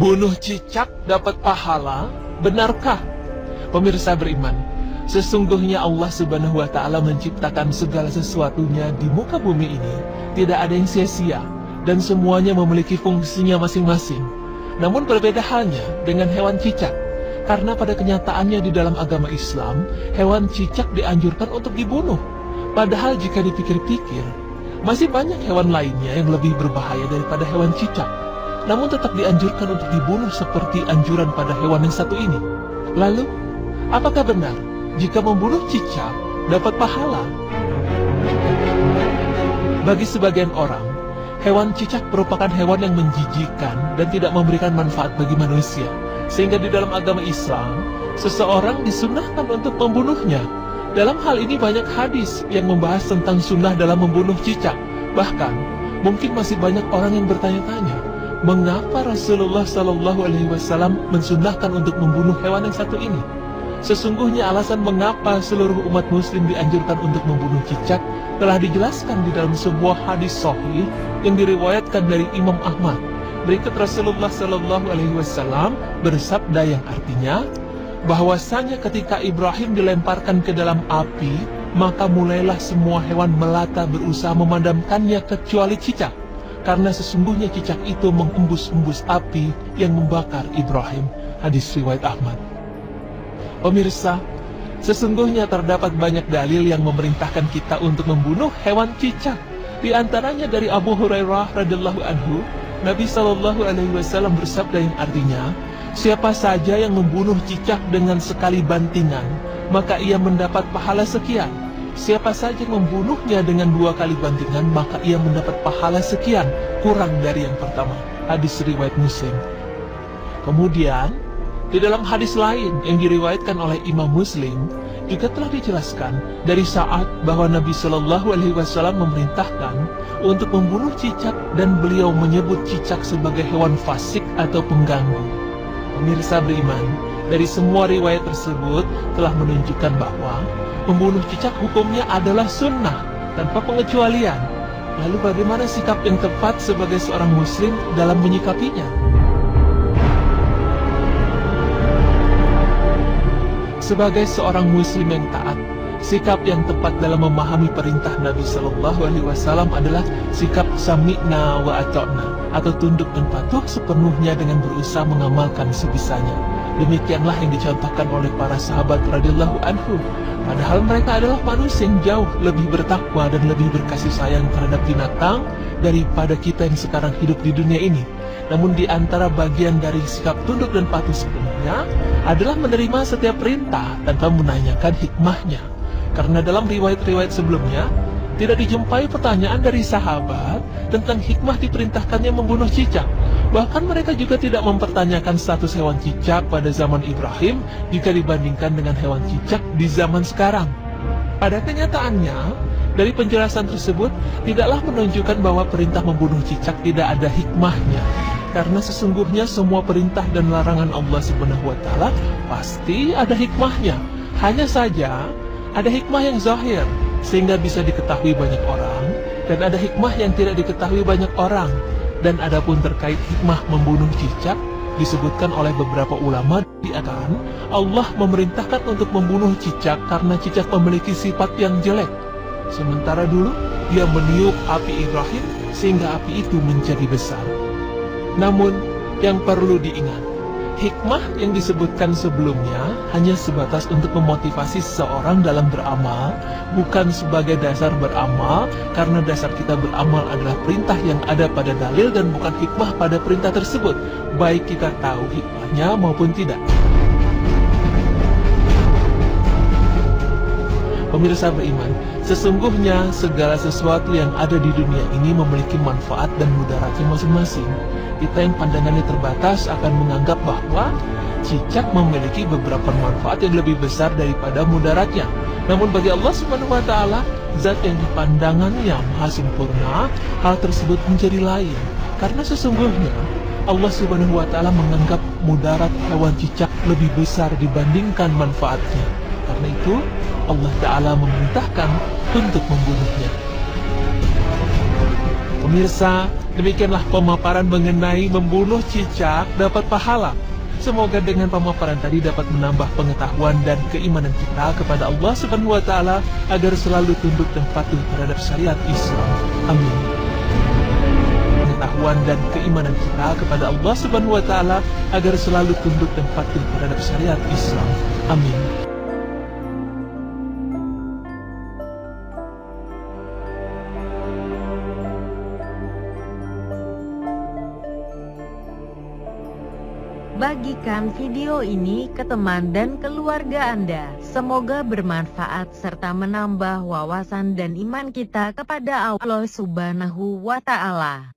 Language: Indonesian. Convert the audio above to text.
Membunuh cicak dapat pahala, benarkah? Pemirsa beriman, sesungguhnya Allah Subhanahu wa Ta'ala menciptakan segala sesuatunya di muka bumi ini. Tidak ada yang sia-sia, dan semuanya memiliki fungsinya masing-masing. Namun berbeda halnya dengan hewan cicak, karena pada kenyataannya di dalam agama Islam, hewan cicak dianjurkan untuk dibunuh. Padahal jika dipikir-pikir, masih banyak hewan lainnya yang lebih berbahaya daripada hewan cicak. Namun tetap dianjurkan untuk dibunuh seperti anjuran pada hewan yang satu ini. Lalu, apakah benar jika membunuh cicak dapat pahala? Bagi sebagian orang, hewan cicak merupakan hewan yang menjijikan dan tidak memberikan manfaat bagi manusia. Sehingga di dalam agama Islam, seseorang disunnahkan untuk membunuhnya. Dalam hal ini banyak hadis yang membahas tentang sunnah dalam membunuh cicak. Bahkan, mungkin masih banyak orang yang bertanya-tanya, mengapa Rasulullah SAW mensunnahkan untuk membunuh hewan yang satu ini? Sesungguhnya alasan mengapa seluruh umat muslim dianjurkan untuk membunuh cicak telah dijelaskan di dalam sebuah hadis sahih yang diriwayatkan dari Imam Ahmad. Berikut Rasulullah SAW bersabda yang artinya, bahwasanya ketika Ibrahim dilemparkan ke dalam api, maka mulailah semua hewan melata berusaha memadamkannya kecuali cicak. Karena sesungguhnya cicak itu mengembus-embus api yang membakar Ibrahim. Hadis riwayat Ahmad. Pemirsa, sesungguhnya terdapat banyak dalil yang memerintahkan kita untuk membunuh hewan cicak. Di antaranya dari Abu Hurairah radhiyallahu anhu, Nabi SAW bersabda yang artinya, siapa saja yang membunuh cicak dengan sekali bantingan, maka ia mendapat pahala sekian. Siapa saja yang membunuhnya dengan 2 kali bantingan, maka ia mendapat pahala sekian, kurang dari yang pertama. Hadis riwayat Muslim. Kemudian, di dalam hadis lain yang diriwayatkan oleh Imam Muslim, juga telah dijelaskan dari saat bahwa Nabi SAW memerintahkan untuk membunuh cicak dan beliau menyebut cicak sebagai hewan fasik atau pengganggu. Pemirsa beriman, dari semua riwayat tersebut telah menunjukkan bahwa membunuh cicak hukumnya adalah sunnah, tanpa pengecualian. Lalu bagaimana sikap yang tepat sebagai seorang muslim dalam menyikapinya? Sebagai seorang muslim yang taat, sikap yang tepat dalam memahami perintah Nabi SAW adalah sikap sami'na wa ata'na, atau tunduk dan patuh sepenuhnya dengan berusaha mengamalkan sebisanya. Demikianlah yang dicontohkan oleh para sahabat radhiyallahu anhu. Padahal mereka adalah manusia yang jauh lebih bertakwa dan lebih berkasih sayang terhadap binatang daripada kita yang sekarang hidup di dunia ini. Namun di antara bagian dari sikap tunduk dan patuh sepenuhnya adalah menerima setiap perintah tanpa menanyakan hikmahnya. Karena dalam riwayat-riwayat sebelumnya tidak dijumpai pertanyaan dari sahabat tentang hikmah diperintahkannya membunuh cicak. Bahkan mereka juga tidak mempertanyakan status hewan cicak pada zaman Ibrahim jika dibandingkan dengan hewan cicak di zaman sekarang. Pada kenyataannya, dari penjelasan tersebut tidaklah menunjukkan bahwa perintah membunuh cicak tidak ada hikmahnya. Karena sesungguhnya semua perintah dan larangan Allah Subhanahu wa Ta'ala pasti ada hikmahnya. Hanya saja ada hikmah yang zahir sehingga bisa diketahui banyak orang, dan ada hikmah yang tidak diketahui banyak orang. Dan adapun terkait hikmah membunuh cicak, disebutkan oleh beberapa ulama diakan Allah memerintahkan untuk membunuh cicak karena cicak memiliki sifat yang jelek. Sementara dulu dia meniup api Ibrahim sehingga api itu menjadi besar. Namun yang perlu diingat, hikmah yang disebutkan sebelumnya hanya sebatas untuk memotivasi seseorang dalam beramal, bukan sebagai dasar beramal, karena dasar kita beramal adalah perintah yang ada pada dalil dan bukan hikmah pada perintah tersebut, baik kita tahu hikmahnya maupun tidak. Pemirsa beriman, sesungguhnya segala sesuatu yang ada di dunia ini memiliki manfaat dan mudaratnya masing-masing. Kita yang pandangannya terbatas akan menganggap bahwa cicak memiliki beberapa manfaat yang lebih besar daripada mudaratnya. Namun bagi Allah Subhanahu wa Ta'ala, zat yang dipandangannya maha sempurna, hal tersebut menjadi lain. Karena sesungguhnya Allah Subhanahu wa Ta'ala menganggap mudarat hewan cicak lebih besar dibandingkan manfaatnya. Karena itu Allah Ta'ala memerintahkan untuk membunuhnya. Pemirsa, Demikianlah pemaparan mengenai membunuh cicak dapat pahala. Semoga dengan pemaparan tadi dapat menambah pengetahuan dan keimanan kita kepada Allah Subhanahu wa taala agar selalu tunduk dan patuh terhadap syariat Islam. Amin. Pengetahuan dan keimanan kita kepada Allah Subhanahu wa taala agar selalu tunduk dan patuh terhadap syariat Islam. Amin. Bagikan video ini ke teman dan keluarga Anda. Semoga bermanfaat serta menambah wawasan dan iman kita kepada Allah Subhanahu wa Ta'ala.